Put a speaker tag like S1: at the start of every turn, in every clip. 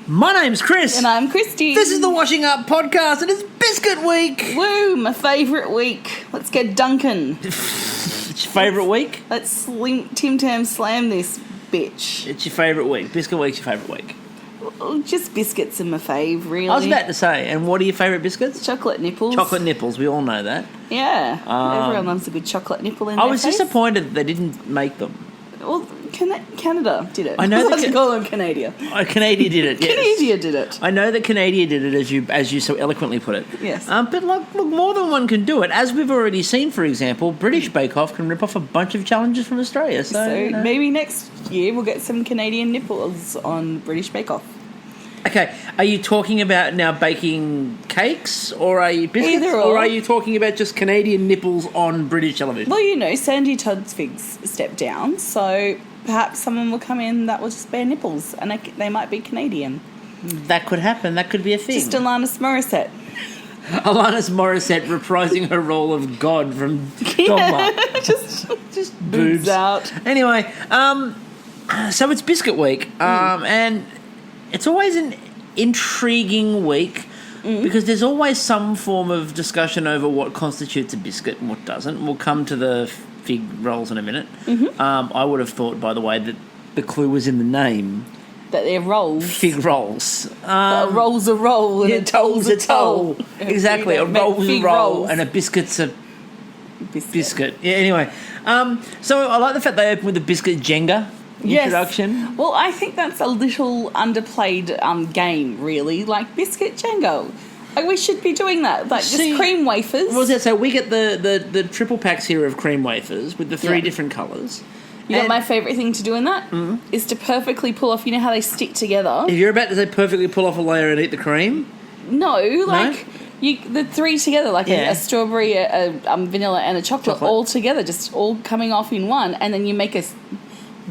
S1: My name's Chris.
S2: And I'm Kristie.
S1: This is the Washing Up Podcast, and it's Biscuit Week.
S2: Woo, my favourite week. Let's get Duncan.
S1: It's your favourite week?
S2: Let's Tim Tam slam this bitch.
S1: It's your favourite week. Biscuit Week's your favourite week.
S2: Well, just biscuits are my fave, really.
S1: I was about to say, and what are your favourite biscuits?
S2: Chocolate nipples.
S1: Chocolate nipples, we all know that.
S2: Yeah, everyone loves a good chocolate nipple in
S1: I
S2: their
S1: was
S2: face.
S1: disappointed that they didn't make them.
S2: Well, Canada did it.
S1: I know
S2: I like to call them Canada.
S1: Oh, Canada did it, yes.
S2: Canada did it.
S1: I know that Canada did it, as you so eloquently put it.
S2: Yes.
S1: But look, more than one can do it. As we've already seen, for example, British Bake Off can rip off a bunch of challenges from Australia. So
S2: maybe next year we'll get some Canadian nipples on British Bake Off.
S1: Okay, are you talking about now baking cakes, or are you biscuits,
S2: Either
S1: or are you talking about just Canadian nipples on British television?
S2: Well, you know, Sandy Todd's figs stepped down, so perhaps someone will come in that will just bear nipples, and they might be Canadian.
S1: That could happen. That could be a thing.
S2: Just Alanis Morissette.
S1: Alanis Morissette reprising her role of God from Dogma.
S2: just
S1: boobs
S2: out.
S1: Anyway, so it's Biscuit Week, and it's always an intriguing week because there's always some form of discussion over what constitutes a biscuit and what doesn't. We'll come to the fig rolls in a minute. I would have thought, by the way, that the clue was in the name.
S2: That they're rolls.
S1: Fig rolls.
S2: A roll's a roll and a toll's a toll.
S1: Exactly, a roll's a roll and a biscuit's a biscuit. Yeah, anyway. So I like the fact they open with a biscuit Jenga introduction.
S2: Yes. Well, I think that's a little underplayed game, really. Like biscuit Jenga. Like we should be doing that. Like just cream wafers.
S1: What was that? So we get the triple packs here of cream wafers with the three different colours.
S2: You know, my favourite thing to do in that is to perfectly pull off, you know how they stick together?
S1: If you're about to say perfectly pull off a layer and eat the cream?
S2: No, like the three together, like a strawberry, a vanilla and a chocolate all together, just all coming off in one, and then you make a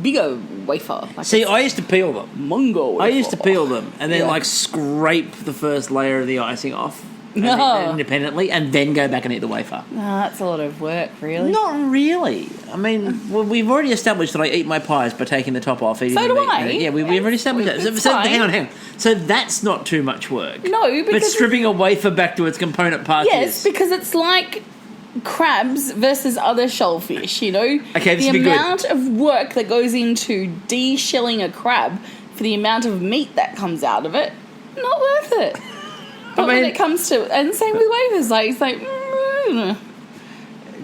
S2: bigger wafer. Like
S1: See, I used to peel them.
S2: Mungo wafer.
S1: I used to peel them and then scrape the first layer of the icing off independently and then go back and eat the wafer.
S2: No, that's a lot of work, really.
S1: Not really. I mean, we've already established that I eat my pies by taking the top off.
S2: So do I.
S1: Yeah, we've already established that. So hang on. So that's not too much work.
S2: No, because
S1: but stripping a wafer back to its component parts
S2: is. Because it's like crabs versus other shellfish, you know?
S1: Okay, this
S2: the amount of work that goes into de-shelling a crab for the amount of meat that comes out of it, not worth it. But when it comes to... And same with wafers. Like, it's like...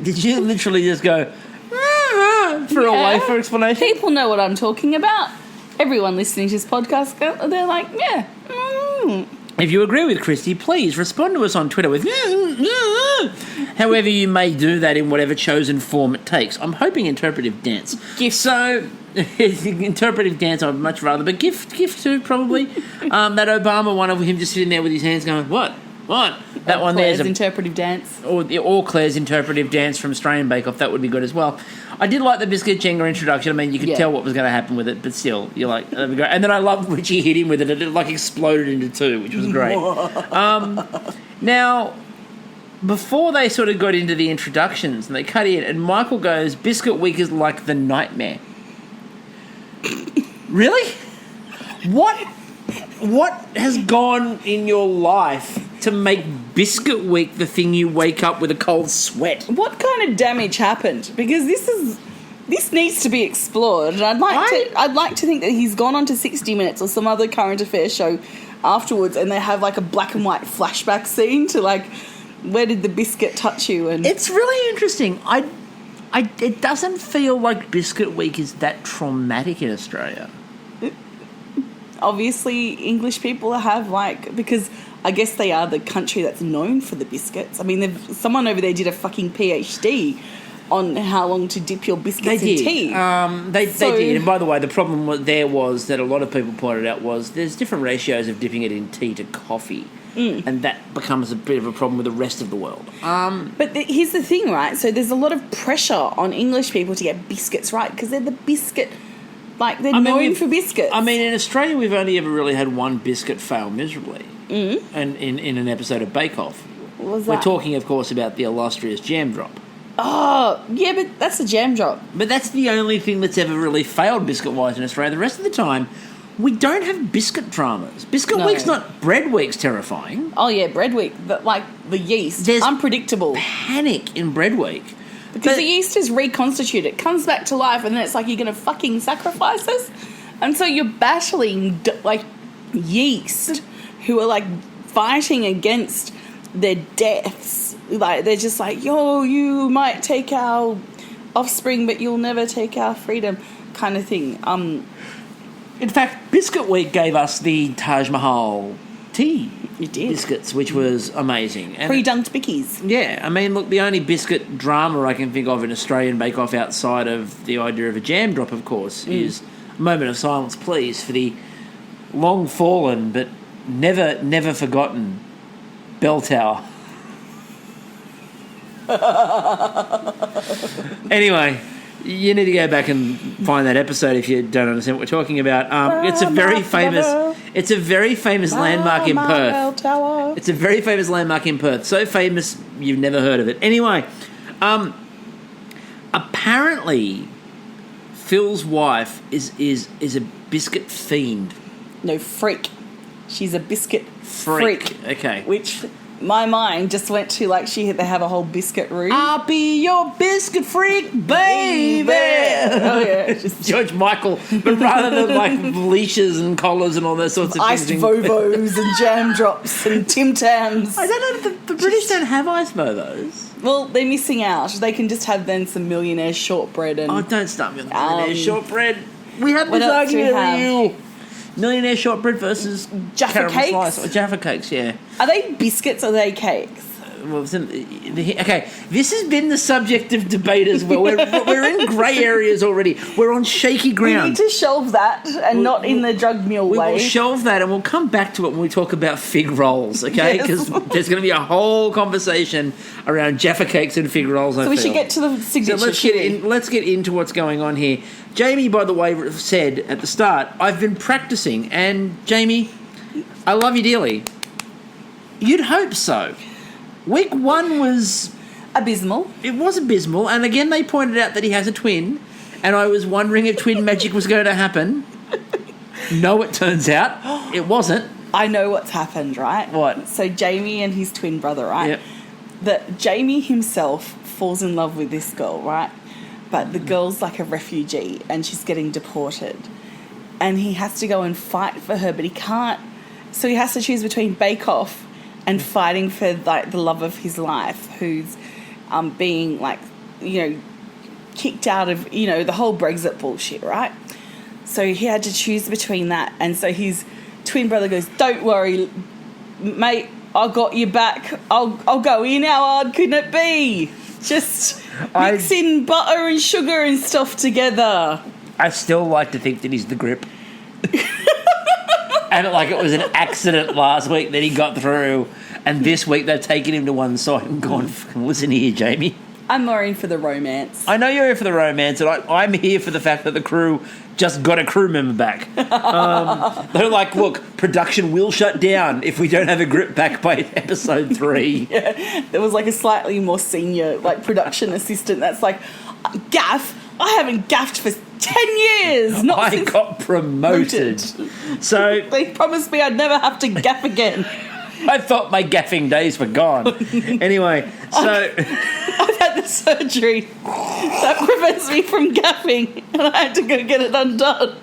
S1: Did you literally just go... for a wafer explanation?
S2: People know what I'm talking about. Everyone listening to this podcast, they're like, yeah.
S1: If you agree with Kristie, please respond to us on Twitter with... However you may do that in whatever chosen form it takes. I'm hoping interpretive dance.
S2: GIF.
S1: So, interpretive dance I'd much rather, but GIF too, probably. That Obama one of him just sitting there with his hands going, what? That one there's
S2: interpretive dance.
S1: Or Claire's interpretive dance from Australian Bake Off. That would be good as well. I did like the biscuit Jenga introduction. I mean, you could tell what was going to happen with it, but still, you're like, that'd be great. And then I loved when she hit him with it. It like exploded into two, which was great. Now, before they sort of got into the introductions and they cut in, and Michael goes, Biscuit Week is like the nightmare. Really? What has gone in your life to make Biscuit Week the thing you wake up with a cold sweat?
S2: What kind of damage happened? Because this needs to be explored. And I'd like to think that he's gone on to 60 Minutes or some other current affairs show afterwards, and they have like a black and white flashback scene to like, where did the biscuit touch you? And
S1: it's really interesting. It doesn't feel like Biscuit Week is that traumatic in Australia.
S2: Obviously, English people have because I guess they are the country that's known for the biscuits. I mean, someone over there did a fucking PhD on how long to dip your biscuits in tea.
S1: They did. And by the way, the problem was that a lot of people pointed out was there's different ratios of dipping it in tea to coffee. And that becomes a bit of a problem with the rest of the world.
S2: But here's the thing, right? So there's a lot of pressure on English people to get biscuits right because they're the biscuit... Like, they're known for biscuits.
S1: I mean, in Australia, we've only ever really had one biscuit fail miserably. And in an episode of Bake Off.
S2: What was that?
S1: We're talking, of course, about the illustrious jam drop.
S2: Oh, yeah, but that's a jam drop.
S1: But that's the only thing that's ever really failed biscuit-wise in Australia. The rest of the time, we don't have biscuit dramas. Biscuit
S2: No.
S1: week's not bread week's terrifying.
S2: Oh, yeah, bread week. Like, the yeast.
S1: There's
S2: unpredictable.
S1: Panic in bread week.
S2: Because the yeast is reconstituted. It comes back to life, and then it's like you're going to fucking sacrifice us. And so you're battling, like, yeast who are, like, fighting against their deaths. Like, they're just like, yo, you might take our offspring, but you'll never take our freedom, kind of thing.
S1: In fact, Biscuit Week gave us the Taj Mahal tea
S2: It did.
S1: biscuits, which was amazing. And
S2: Pre-dunked bickies.
S1: yeah, I mean, look, the only biscuit drama I can think of in Australian Bake Off outside of the idea of a jam drop, of course, is a moment of silence, please, for the long fallen but never forgotten bell tower. Anyway, you need to go back and find that episode if you don't understand what we're talking about. It's a very famous landmark in Perth. It's a very famous landmark in Perth. So famous you've never heard of it. Anyway, apparently Phil's wife is a biscuit fiend.
S2: No, freak. She's a biscuit freak.
S1: Okay.
S2: Which my mind just went to, like, they have a whole biscuit room.
S1: I'll be your biscuit freak, baby.
S2: Oh, yeah.
S1: George Michael, but rather than like leashes and collars and all those sorts of
S2: Iced
S1: things.
S2: Vovos and jam drops and Tim Tams.
S1: I don't know. The British don't have iced Vovos.
S2: Well, they're missing out. They can just have then some millionaire shortbread and...
S1: Oh, don't start me on the millionaire shortbread. We had
S2: what
S1: this
S2: else do we
S1: argument
S2: have?
S1: real. Millionaire shortbread versus
S2: Jaffa
S1: caramel
S2: cakes?
S1: slice or Jaffa cakes, yeah.
S2: Are they biscuits or are they cakes?
S1: Well, okay, this has been the subject of debate as well. We're in grey areas already. We're on shaky
S2: We
S1: ground.
S2: need to shelve that and not in the drug meal
S1: We
S2: way.
S1: will shelve that and we'll come back to it when we talk about fig rolls, okay?
S2: Yes.
S1: Because there's going to be a whole conversation around Jaffa cakes and fig rolls.
S2: So we should get to the signature.
S1: So let's get into what's going on here. Jamie, by the way, said at the start, I've been practicing, and Jamie, I love you dearly. You'd hope so. Week 1 was...
S2: abysmal.
S1: It was abysmal, and again they pointed out that he has a twin, and I was wondering if twin magic was going to happen. No, it turns out it wasn't.
S2: I know what's happened, right?
S1: What?
S2: So Jamie and his twin brother, right?
S1: Yep.
S2: That Jamie himself falls in love with this girl, right? But the girl's like a refugee and she's getting deported. And he has to go and fight for her, but he can't. So he has to choose between Bake Off and fighting for, like, the love of his life, who's being, like, you know, kicked out of, you know, the whole Brexit bullshit, right? So he had to choose between that. And so his twin brother goes, don't worry, mate, I got you back. I'll go in. How hard can it be? Just mixing butter and sugar and stuff together.
S1: I still like to think that he's the grip. And like it was an accident last week that he got through, and this week they've taken him to one side and gone, listen here, Jamie.
S2: I'm more in for the romance.
S1: I know you're here for the romance, and I'm here for the fact that the crew just got a crew member back. They're like, look, production will shut down if we don't have a grip back by episode 3.
S2: Yeah, there was like a slightly more senior, like, production assistant that's like, gaff? I haven't gaffed for 10 years. Not
S1: I
S2: since
S1: got promoted. So
S2: they promised me I'd never have to gaff again.
S1: I thought my gaffing days were gone. Anyway, so...
S2: I've had the surgery that prevents me from gaffing, and I had to go get it undone.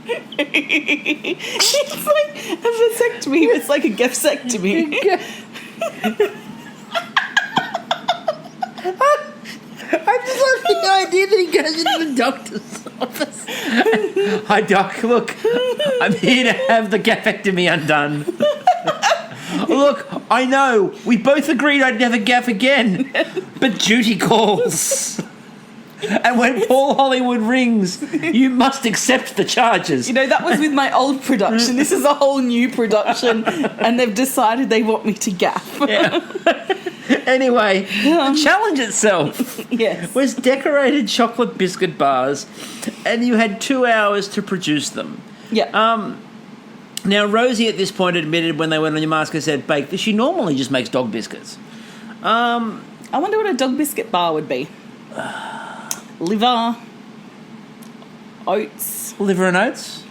S2: It's like a vasectomy. It's like a gaffsectomy.
S1: I just love the idea that he goes into the doctor's office. Hi, Doc. Look, I'm here to have the gaffectomy undone. Look, I know. We both agreed I'd never gaff again. But duty calls. And when Paul Hollywood rings, you must accept the charges.
S2: You know, that was with my old production. This is a whole new production, and they've decided they want me to gaff.
S1: Yeah. Anyway, the challenge itself
S2: Yes.
S1: was decorated chocolate biscuit bars, and you had 2 hours to produce them.
S2: Yeah.
S1: Now, Rosie at this point admitted when they went on Your Mask and said bake that she normally just makes dog biscuits.
S2: I wonder what a dog biscuit bar would be. Liver, oats.
S1: Liver and oats?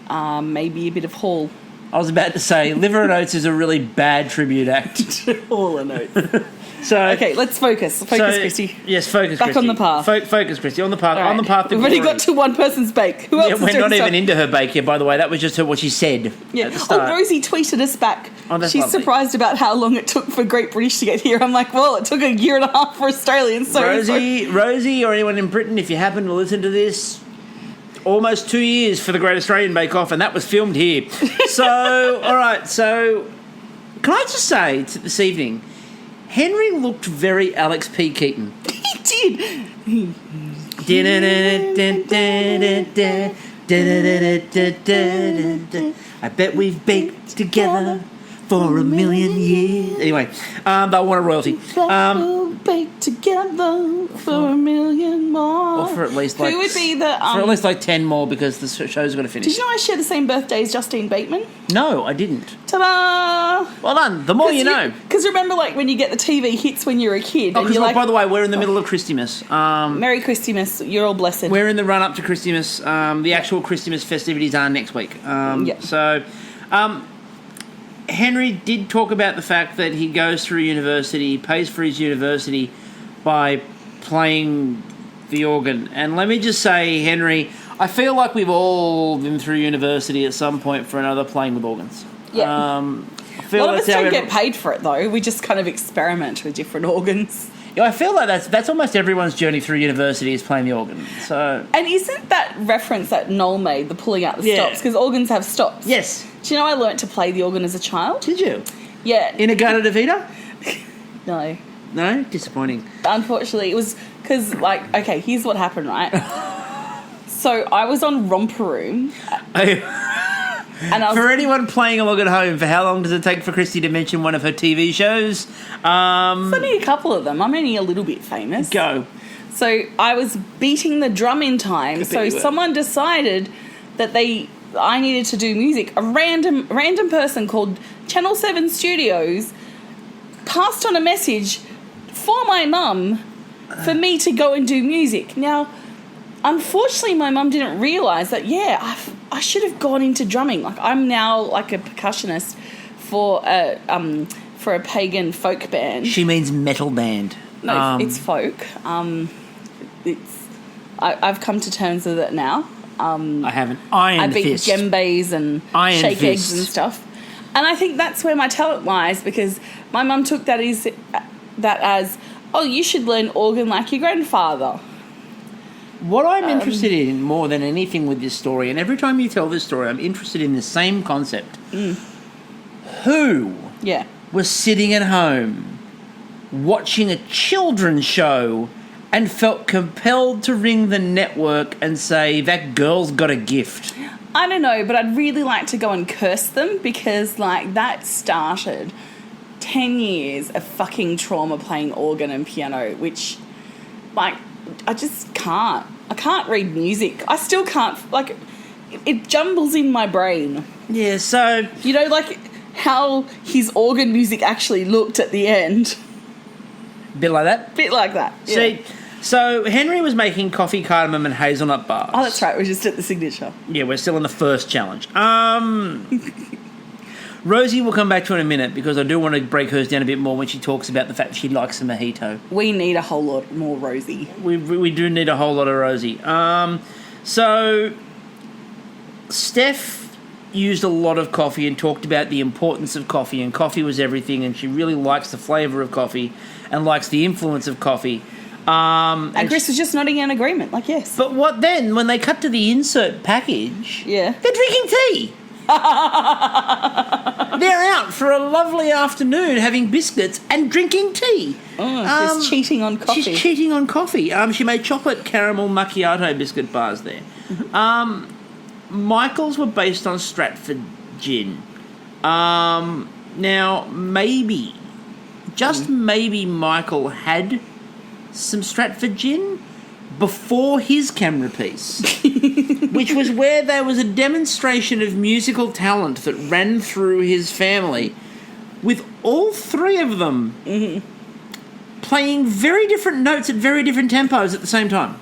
S2: Maybe a bit of Hall.
S1: I was about to say, Liver and Oats is a really bad tribute act.
S2: Hall and Oats.
S1: So
S2: okay, let's focus. Focus, Kristie.
S1: Yes, focus,
S2: Back
S1: Kristie.
S2: on the path.
S1: Focus, Kristie. On the path.
S2: All right.
S1: On the path.
S2: We've already got to one person's bake. Who else is
S1: we're
S2: doing
S1: not
S2: stuff?
S1: even into her bake yet, by the way. That was just what she said at the start.
S2: Oh, Rosie tweeted us back.
S1: Oh, that's
S2: She's
S1: lovely.
S2: surprised about how long it took for Great British to get here. I'm like, well, it took a year and a half for Australians. So
S1: Rosie, or anyone in Britain, if you happen to listen to this, almost 2 years for the Great Australian Bake Off, and that was filmed here. So, all right. So, can I just say this evening, Henry looked very Alex P. Keaton.
S2: He
S1: did. I bet we've baked together for a million years. Anyway, they'll want a royalty.
S2: We'll bake together for a million more.
S1: Or for at least like...
S2: Who would be the...
S1: for at least like 10 more, because the show's going to finish.
S2: Did you know I share the same birthday as Justine Bateman?
S1: No, I didn't.
S2: Ta-da!
S1: Well done. The more you know.
S2: Because remember, like, when you get the TV hits when you're a kid.
S1: Oh,
S2: and
S1: because,
S2: you're like,
S1: by the way, we're in the middle of Christmas.
S2: Merry Christmas. You're all blessed.
S1: We're in the run-up to Christmas. The actual Christmas festivities are next week. So... Henry did talk about the fact that he goes through university, pays for his university by playing the organ. And let me just say, Henry, I feel like we've all been through university at some point for another playing with organs.
S2: Yeah.
S1: I feel
S2: a lot of us
S1: that's how
S2: don't get paid for it, though. We just kind of experiment with different organs.
S1: Yeah, I feel like that's almost everyone's journey through university is playing the organ. So,
S2: and isn't that reference that Noel made, the pulling out the stops? Because organs have stops.
S1: Yes.
S2: Do you know I learnt to play the organ as a child?
S1: Did you?
S2: Yeah.
S1: In a Gata Davida?
S2: No.
S1: No? Disappointing.
S2: Unfortunately, it was because, like, okay, here's what happened, right? So I was on Romper Room. And I was,
S1: for anyone playing along at home, for how long does it take for Kristie to mention one of her TV shows?
S2: It's only a couple of them. I'm only a little bit famous.
S1: Go.
S2: So I was beating the drum in time. So someone decided that I needed to do music. A random person called Channel 7 Studios passed on a message for my mum for me to go and do music. Now, unfortunately, my mum didn't realise that, I should have gone into drumming. Like, I'm now like a percussionist for a pagan folk band.
S1: She means metal band.
S2: No, it's folk. I've come to terms with it now.
S1: I have an iron fist.
S2: I beat djembes and
S1: iron
S2: shake
S1: fist.
S2: eggs and stuff. And I think that's where my talent lies, because my mum took that as, oh, you should learn organ like your grandfather.
S1: What I'm interested in more than anything with this story, and every time you tell this story, I'm interested in the same concept. Who was sitting at home watching a children's show and felt compelled to ring the network and say, that girl's got a gift?
S2: I don't know, but I'd really like to go and curse them, because, like, that started 10 years of fucking trauma playing organ and piano, which, like, I just can't. I can't read music. I still can't, like, it jumbles in my brain.
S1: Yeah, so...
S2: You know, like, how his organ music actually looked at the end.
S1: Bit like that?
S2: Bit like that, yeah.
S1: See, so Henry was making coffee, cardamom and hazelnut bars.
S2: Oh, that's right. We're just at the signature.
S1: Yeah, we're still in the first challenge. Rosie will come back to in a minute, because I do want to break hers down a bit more when she talks about the fact that she likes a mojito.
S2: We need a whole lot more Rosie.
S1: We do need a whole lot of Rosie. So Steph used a lot of coffee and talked about the importance of coffee, and coffee was everything, and she really likes the flavour of coffee and likes the influence of coffee.
S2: And Chris was just nodding in agreement, like, yes.
S1: But what then, when they cut to the insert package, they're drinking tea. They're out for a lovely afternoon having biscuits and drinking tea.
S2: She's cheating on coffee.
S1: She's cheating on coffee. She made chocolate caramel macchiato biscuit bars there. Michael's were based on Stratford gin. Now, maybe, just maybe, Michael had some Stratford gin before his camera piece, which was where there was a demonstration of musical talent that ran through his family, with all three of them playing very different notes at very different tempos at the same time.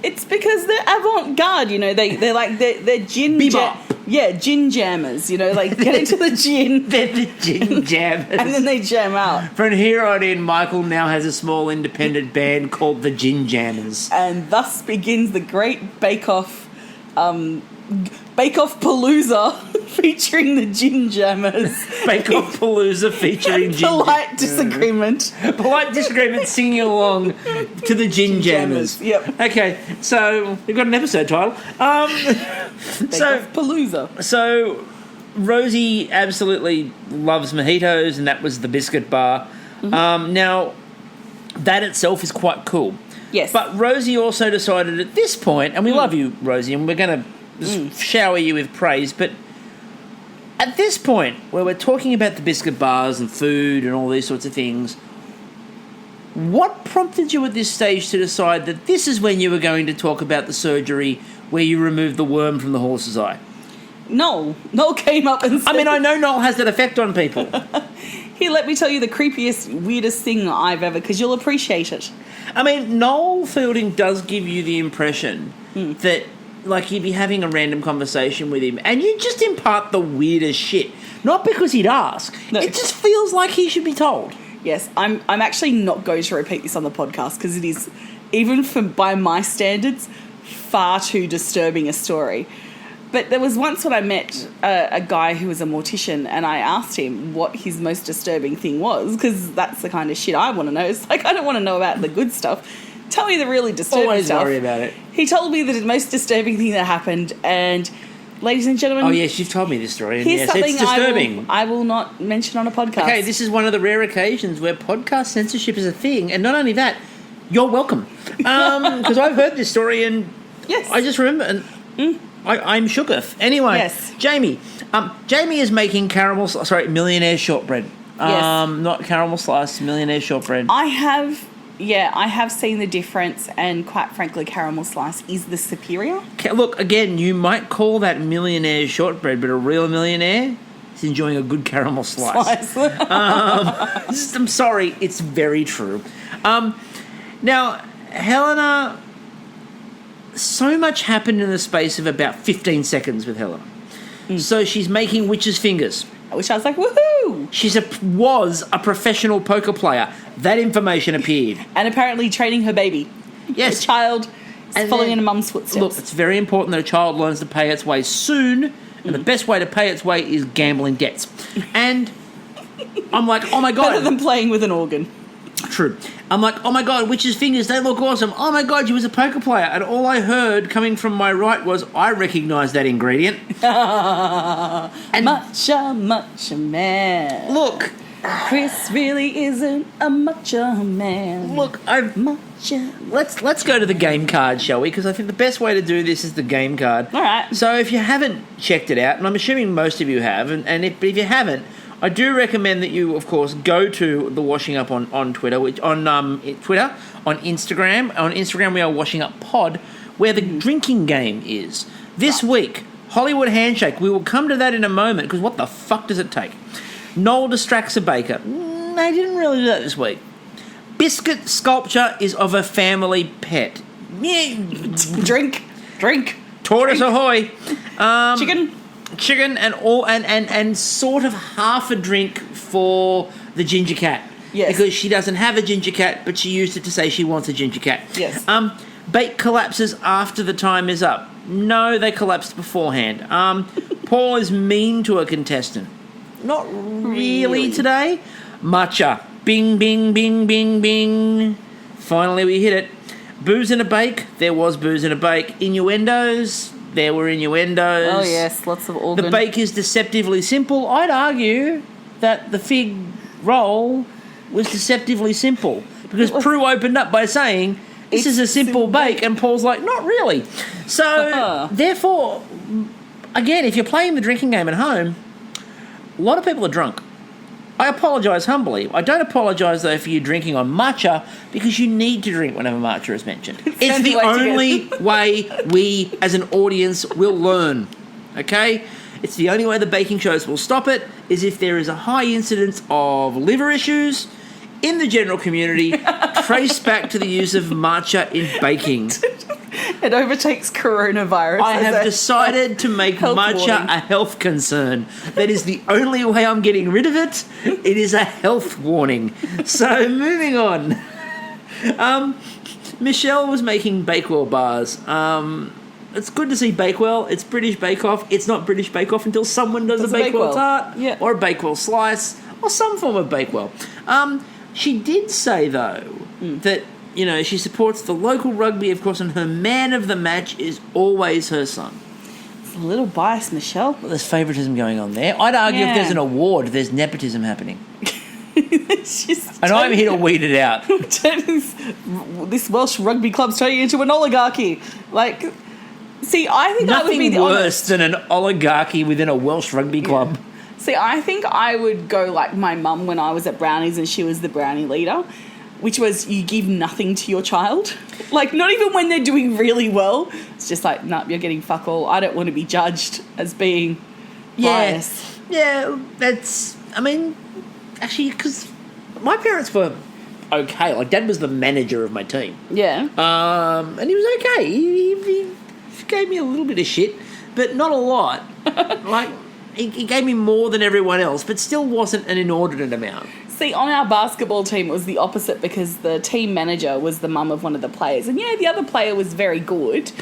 S2: It's because they're avant-garde, you know. They're gin.
S1: Bebop.
S2: Gin jammers. You know, like get into the gin.
S1: They're the gin jammers.
S2: And then they jam out.
S1: From here on in, Michael now has a small independent band called the Gin Jammers.
S2: And thus begins the great Bake-Off Palooza featuring the Gin Jammers.
S1: Bake-Off Palooza featuring Gin
S2: Polite disagreement.
S1: Polite disagreement singing along to the Gin Jammers.
S2: Yep.
S1: Okay, so we've got an episode title.
S2: Bake-Off Palooza.
S1: So Rosie absolutely loves mojitos, and that was the biscuit bar. Mm-hmm. Now, that itself is quite cool.
S2: Yes.
S1: But Rosie also decided at this point, and we love you, Rosie, and we're going to shower you with praise, but at this point, where we're talking about the biscuit bars and food and all these sorts of things, what prompted you at this stage to decide that this is when you were going to talk about the surgery where you removed the worm from the horse's eye?
S2: Noel came up and said...
S1: I mean, I know Noel has that effect on people.
S2: Here, let me tell you the creepiest, weirdest thing I've ever... Because you'll appreciate it.
S1: I mean, Noel Fielding does give you the impression that, like, you'd be having a random conversation with him and you just impart the weirdest shit. Not because he'd ask. No. It just feels like he should be told.
S2: Yes, I'm actually not going to repeat this on the podcast because it is, even by my standards, far too disturbing a story. But there was once when I met a guy who was a mortician, and I asked him what his most disturbing thing was, because that's the kind of shit I want to know. It's like, I don't want to know about the good stuff. Tell me the really disturbing stuff.
S1: Always worry about it.
S2: He told me the most disturbing thing that happened, and ladies and gentlemen...
S1: Oh, yes, you've told me this story. And
S2: here's
S1: yes,
S2: something
S1: it's disturbing.
S2: I will not mention on a podcast.
S1: Okay, this is one of the rare occasions where podcast censorship is a thing, and not only that, you're welcome. Because I've heard this story, and
S2: yes.
S1: I just remember... and I'm shooketh. Anyway,
S2: yes.
S1: Jamie. Jamie is making millionaire shortbread.
S2: Yes.
S1: Not caramel slice, millionaire shortbread.
S2: I have seen the difference, and quite frankly, caramel slice is the superior.
S1: Look, again, you might call that millionaire shortbread, but a real millionaire is enjoying a good caramel slice. I'm sorry, it's very true. Now, Helena... So much happened in the space of about 15 seconds with Helena. So she's making witch's fingers.
S2: Which I was like, woohoo!
S1: She was a professional poker player. That information appeared.
S2: And apparently training her baby.
S1: Yes.
S2: The child is following in a mum's footsteps.
S1: Look, it's very important that a child learns to pay its way soon, and the best way to pay its way is gambling debts. And I'm like, oh my God.
S2: Better than playing with an organ.
S1: True. I'm like, oh my God, witch's fingers, they look awesome. Oh my God, she was a poker player. And all I heard coming from my right was, I recognise that ingredient. And
S2: matcha man.
S1: Look.
S2: Chris really isn't a matcha man.
S1: Look, Let's go to the game card, shall we? Because I think the best way to do this is the game card.
S2: All right.
S1: So if you haven't checked it out, and I'm assuming most of you have, and if you haven't, I do recommend that you, of course, go to the Washing Up on Twitter, on Twitter, on Instagram. On Instagram, we are Washing Up Pod, where the drinking game is. This week, Hollywood Handshake. We will come to that in a moment, because what the fuck does it take? Noel distracts a baker. They didn't really do that this week. Biscuit sculpture is of a family pet.
S2: Drink.
S1: Tortoise ahoy.
S2: Chicken
S1: and sort of half a drink for the ginger cat.
S2: Yes.
S1: Because she doesn't have a ginger cat, but she used it to say she wants a ginger cat.
S2: Yes.
S1: Bake collapses after the time is up. No, they collapsed beforehand. Paul is mean to a contestant. Not really today. Matcha. Bing, bing, bing, bing, bing. Finally we hit it. Booze in a bake. There was booze in a bake. Innuendos. There were innuendos.
S2: Oh, yes, lots of organ.
S1: The bake is deceptively simple. I'd argue that the fig roll was deceptively simple because Prue opened up by saying, this is a simple bake, and Paul's like, not really. So, therefore, again, if you're playing the drinking game at home, a lot of people are drunk. I apologise humbly. I don't apologise, though, for you drinking on matcha because you need to drink whenever matcha is mentioned. It's the only way we, as an audience, will learn. Okay? It's the only way the baking shows will stop it is if there is a high incidence of liver issues in the general community traced back to the use of matcha in baking.
S2: It overtakes coronavirus.
S1: I have decided to make matcha a health concern. That is the only way I'm getting rid of it. It is a health warning. So, moving on. Michelle was making Bakewell bars. It's good to see Bakewell. It's British Bake Off. It's not British Bake Off until someone does a Bakewell tart or a Bakewell slice or some form of Bakewell. She did say, though, that, you know, she supports the local rugby, of course, and her man of the match is always her son.
S2: It's a little biased, Michelle.
S1: Well, there's favouritism going on there. I'd argue if there's an award, there's nepotism happening. And I'm here to weed it out.
S2: This Welsh rugby club's turning into an oligarchy. Like, see, I think I would be
S1: nothing worse than an oligarchy within a Welsh rugby club.
S2: See, I think I would go like my mum when I was at Brownies and she was the Brownie leader, which was you give nothing to your child. Like, not even when they're doing really well. It's just like, no, you're getting fuck all. I don't want to be judged as being biased.
S1: Yeah, that's... I mean... Actually, because my parents were okay. Like, Dad was the manager of my team.
S2: Yeah.
S1: And he was okay. He gave me a little bit of shit, but not a lot. Like, he gave me more than everyone else, but still wasn't an inordinate amount.
S2: See, on our basketball team, it was the opposite because the team manager was the mum of one of the players. And, yeah, the other player was very good.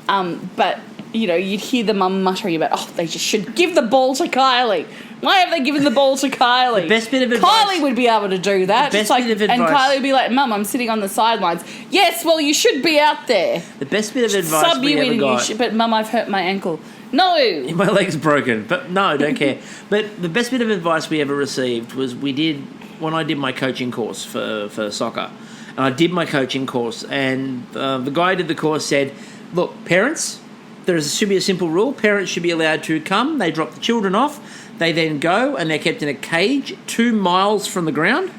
S2: But, you know, you'd hear the mum muttering about, oh, they just should give the ball to Kylie. Why have they given the ball to Kylie?
S1: The best bit of advice.
S2: Kylie would be able to do that.
S1: The best bit of advice.
S2: And Kylie would be like, Mum, I'm sitting on the sidelines. Yes, well, you should be out there.
S1: The best bit of advice we ever got.
S2: But Mum, I've hurt my ankle. No.
S1: My leg's broken. But no, don't care. But the best bit of advice we ever received was when I did my coaching course for soccer. And I did my coaching course. And the guy who did the course said, look, parents, there should be a simple rule. Parents should be allowed to come. They drop the children off. They then go and they're kept in a cage 2 miles from the ground.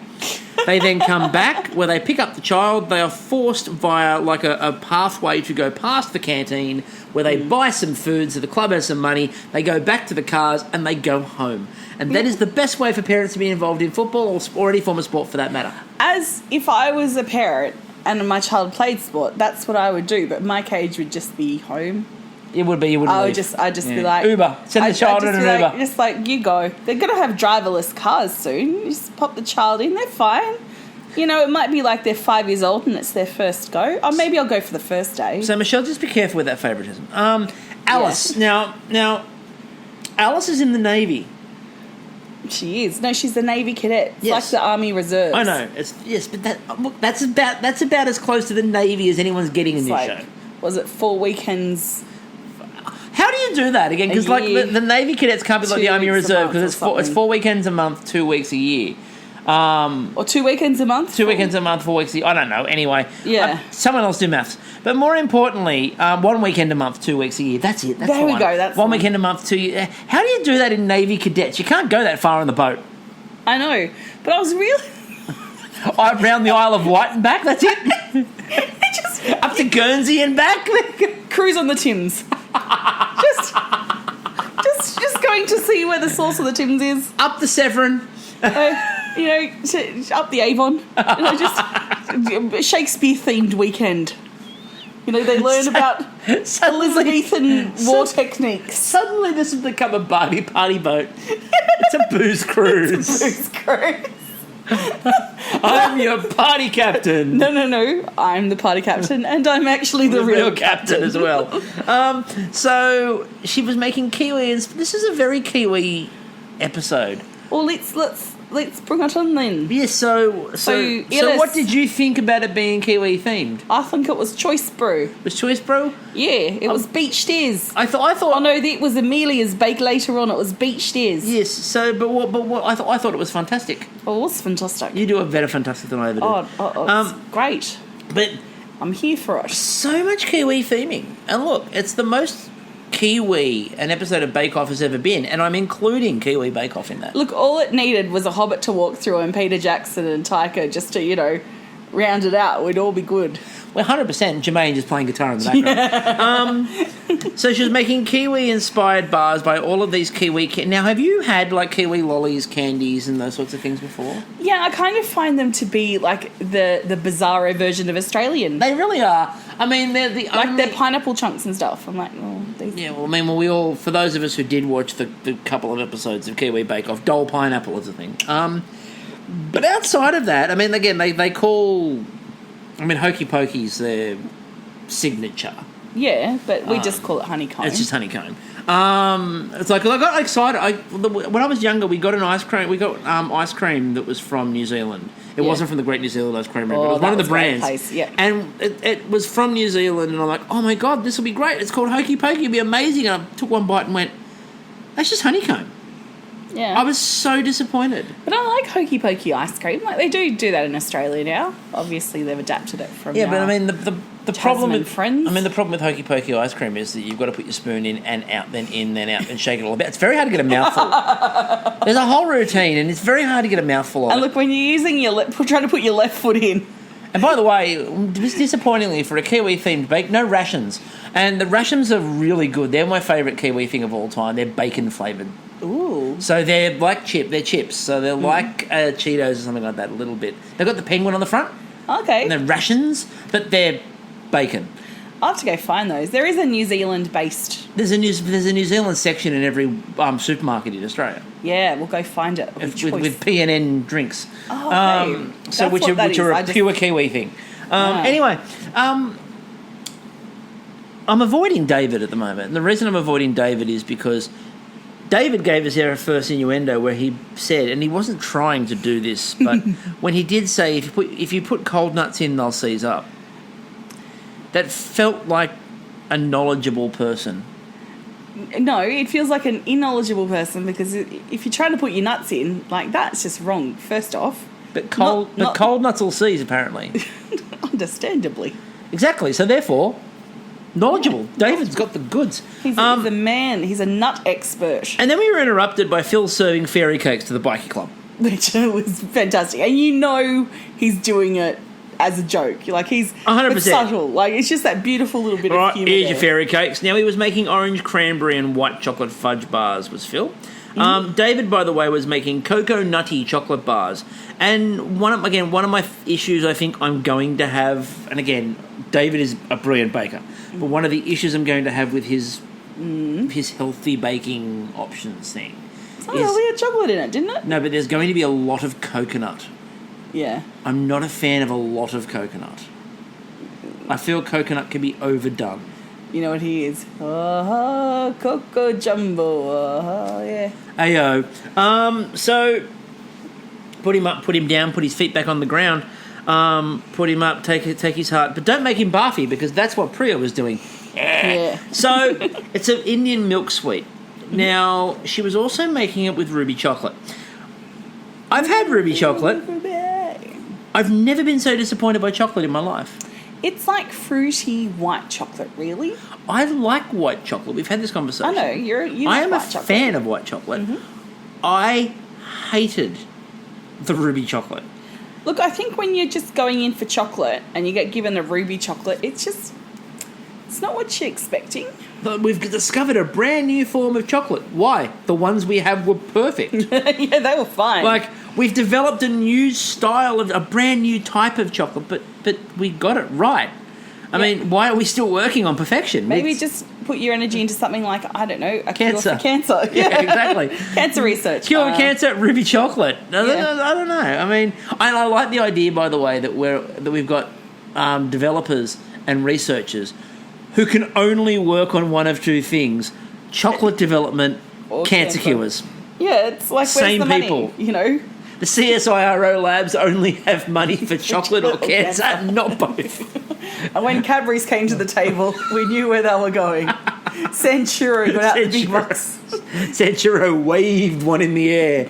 S1: They then come back where they pick up the child. They are forced via like a pathway to go past the canteen where they buy some food so the club has some money. They go back to the cars and they go home. And that is the best way for parents to be involved in football or any form of sport for that matter.
S2: As if I was a parent and my child played sport, that's what I would do. But my cage would just be home.
S1: It would be. You wouldn't leave.
S2: I'd just be like...
S1: Uber. Send the child in an Uber.
S2: Like, just like, you go. They're going to have driverless cars soon. You just pop the child in. They're fine. You know, it might be like they're 5 years old and it's their first go. Or maybe I'll go for the first day.
S1: So, Michelle, just be careful with that favouritism. Alice. Yes. Now, Alice is in the Navy.
S2: She is. No, she's the Navy cadet. It's
S1: yes.
S2: like the Army Reserves.
S1: I know. But that's about as close to the Navy as anyone's getting in this show.
S2: Was it 4 weekends...
S1: How do you do that again? Because like the Navy cadets can't be like the Army Reserve because it's 4 weekends a month, 2 weeks a year.
S2: Or 2 weekends a month?
S1: 2 weekends a month, 4 weeks a year. I don't know. Anyway, someone else do maths. But more importantly, 1 weekend a month, 2 weeks a year. That's it. That's
S2: there we go. That's
S1: 1 weekend a month, 2 years. How do you do that in Navy cadets? You can't go that far on the boat.
S2: I know, but I was really
S1: around the Isle of Wight and back. That's it. Just up to Guernsey and back.
S2: Cruise on the Thames. just going to see where the source of the Thames is.
S1: Up the Severn.
S2: Up the Avon. Just Shakespeare-themed weekend. You know, they learn about Elizabethan war techniques.
S1: Suddenly this has become a party boat. It's a booze cruise.
S2: It's a booze cruise.
S1: I'm your party captain.
S2: No. I'm the party captain, and I'm actually the real
S1: captain as well. So she was making Kiwi, and this is a very Kiwi episode.
S2: Well, let's bring it on then.
S1: Yes. So what did you think about it being Kiwi themed?
S2: I think it was Choice Brew.
S1: It was Choice Brew?
S2: Yeah, it was Beach Stairs.
S1: I thought.
S2: Oh no, it was Amelia's bake later on. It was Beach Stairs.
S1: Yes. So, but what? I thought it was fantastic.
S2: Oh, it was fantastic.
S1: You do a better fantastic than I ever did.
S2: It's great.
S1: But
S2: I'm here for it.
S1: So much Kiwi theming, and look, it's the most Kiwi an episode of Bake Off has ever been, and I'm including Kiwi Bake Off in that.
S2: Look, all it needed was a Hobbit to walk through and Peter Jackson and Taika just to, round it out. We'd all be good.
S1: Well, 100%. Jermaine just playing guitar in the background. So she was making Kiwi-inspired bars by all of these Kiwi... Now, have you had, like, Kiwi lollies, candies, and those sorts of things before?
S2: Yeah, I kind of find them to be, like, the bizarro version of Australian.
S1: They really are. I mean, they're the
S2: Like
S1: only...
S2: they're pineapple chunks and stuff. I'm like, oh, these...
S1: Yeah, well, I mean, we all... For those of us who did watch the couple of episodes of Kiwi Bake Off, Dole Pineapple is a thing. But outside of that, I mean, again, they call... I mean, Hokey Pokey's their signature.
S2: Yeah, but we just call it honeycomb.
S1: It's just honeycomb. It's like I got excited. When I was younger, we got an ice cream. We got ice cream that was from New Zealand. It wasn't from the Great New Zealand Ice Cream, but it was one of the brands.
S2: Place, yeah.
S1: And it was from New Zealand, and I'm like, oh my god, this will be great. It's called Hokey Pokey. It'll be amazing. And I took one bite and went, that's just honeycomb.
S2: Yeah.
S1: I was so disappointed.
S2: But I like Hokey Pokey ice cream. Like, they do that in Australia now. Obviously, they've adapted it from
S1: but I mean, the problem with
S2: friends.
S1: I mean, the problem with Hokey Pokey ice cream is that you've got to put your spoon in and out, then in, then out, and shake it all about. It's very hard to get a mouthful. There's a whole routine, and it's very hard to get a mouthful of
S2: And look, when you're using trying to put your left foot in.
S1: And by the way, disappointingly for a Kiwi-themed bake, no rations. And the rations are really good. They're my favourite Kiwi thing of all time. They're bacon-flavoured.
S2: Ooh.
S1: So they're like they're chips. So they're like Cheetos or something like that, a little bit. They've got the penguin on the front.
S2: Okay.
S1: And they're rations, but they're bacon.
S2: I'll have to go find those. There is a New Zealand-based...
S1: There's a New Zealand section in every supermarket in Australia.
S2: Yeah, we'll go find it.
S1: With P&N drinks.
S2: Oh, okay.
S1: So which are a pure Kiwi thing. Anyway, I'm avoiding David at the moment. And the reason I'm avoiding David is because David gave us our first innuendo where he said, and he wasn't trying to do this, but when he did say, if you put cold nuts in, they'll seize up. That felt like a knowledgeable person.
S2: No, it feels like an unknowledgeable person because if you're trying to put your nuts in, like, that's just wrong, first off.
S1: But cold nuts will seize, apparently.
S2: Understandably.
S1: Exactly. So therefore, knowledgeable. David's got the goods.
S2: He's a man. He's a nut expert.
S1: And then we were interrupted by Phil serving fairy cakes to the bikie club.
S2: Which was fantastic. And you know he's doing it as a joke. Like, he's
S1: 100%.
S2: It's subtle. Like, it's just that beautiful little bit of humour.
S1: Here's your fairy cakes. Now, he was making orange cranberry and white chocolate fudge bars, was Phil. David, by the way, was making cocoa nutty chocolate bars. And one of my issues I think I'm going to have, and again, David is a brilliant baker, but one of the issues I'm going to have with his healthy baking options thing
S2: we had chocolate in it, didn't it?
S1: No, but there's going to be a lot of coconut.
S2: Yeah.
S1: I'm not a fan of a lot of coconut. I feel coconut can be overdone.
S2: You know what he is? Oh, Coco Jumbo. Oh, yeah.
S1: Ayo. So, put him up, put him down, put his feet back on the ground, put him up, take his heart. But don't make him barfy because that's what Priya was doing.
S2: Yeah.
S1: So, it's an Indian milk sweet. Now, she was also making it with ruby chocolate. I've had ruby chocolate. I've never been so disappointed by chocolate in my life.
S2: It's like fruity white chocolate, really.
S1: I like white chocolate. We've had this conversation.
S2: I know, you
S1: I am
S2: like
S1: a
S2: white chocolate.
S1: fan of white chocolate. Mm-hmm. I hated the ruby chocolate.
S2: Look, I think when you're just going in for chocolate and you get given a ruby chocolate, it's not what you're expecting.
S1: But we've discovered a brand new form of chocolate. Why? The ones we have were perfect.
S2: Yeah, they were fine.
S1: Like, we've developed a new style of a brand new type of chocolate, but we got it right. I mean, why are we still working on perfection?
S2: Maybe just put your energy into something like, I don't know, a
S1: cancer.
S2: Cure for cancer.
S1: Yeah, exactly.
S2: Cancer research.
S1: Cure for cancer, ruby chocolate. I don't know. I mean, I like the idea, by the way, that we've got developers and researchers who can only work on one of two things: chocolate development, or cancer cures.
S2: Yeah, it's like,
S1: same
S2: where's the
S1: people.
S2: Money, you know?
S1: The CSIRO labs only have money for chocolate or cancer, not both.
S2: And when Cadbury's came to the table, we knew where they were going. Centuro got out the big bucks.
S1: Centuro waved one in the air.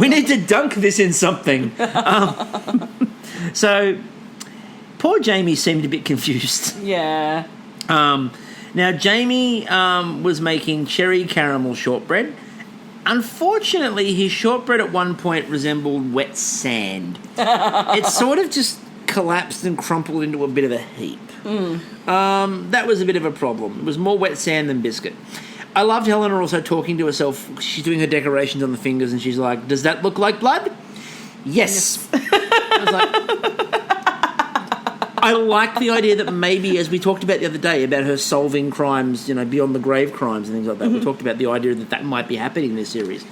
S1: We need to dunk this in something. So, poor Jamie seemed a bit confused.
S2: Yeah.
S1: Now, Jamie was making cherry caramel shortbread. Unfortunately, his shortbread at one point resembled wet sand. It sort of just collapsed and crumpled into a bit of a heap. That was a bit of a problem. It was more wet sand than biscuit. I loved Helena also talking to herself. She's doing her decorations on the fingers and she's like, does that look like blood? Yes. I was like, I like the idea that maybe, as we talked about the other day, about her solving crimes, beyond the grave crimes and things like that. We talked about the idea that might be happening in this series.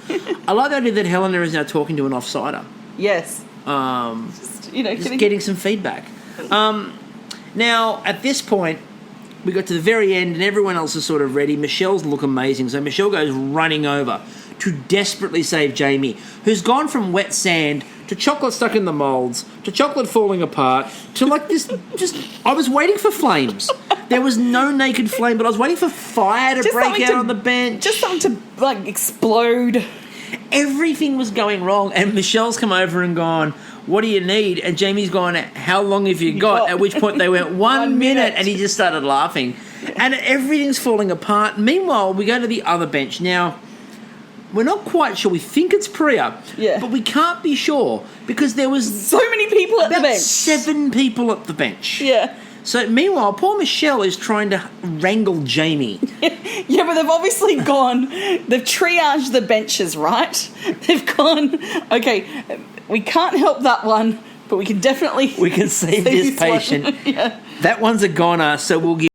S1: I like the idea that Helena is now talking to an offsider.
S2: Yes.
S1: Just getting some feedback. Now, at this point, we got to the very end and everyone else is sort of ready. Michelle's look amazing. So Michelle goes running over to desperately save Jamie, who's gone from wet sand to chocolate stuck in the moulds to chocolate falling apart to like this. I was waiting for flames. There was no naked flame, but I was waiting for fire to break out on the bench.
S2: Just something to explode.
S1: Everything was going wrong, and Michelle's come over and gone, "What do you need?" And Jamie's gone, "How long have you got?" At which point they went, 1 minute, and he just started laughing. And everything's falling apart. Meanwhile, we go to the other bench. Now, we're not quite sure. We think it's Priya, but we can't be sure because there was
S2: so many people at the bench.
S1: 7 people at the bench.
S2: Yeah.
S1: So meanwhile, poor Michelle is trying to wrangle Jamie.
S2: Yeah, but they've obviously gone. They've triaged the benches, right? They've gone. Okay, we can't help that one, but we can definitely
S1: save this patient.
S2: Yeah.
S1: That one's a goner, so we'll give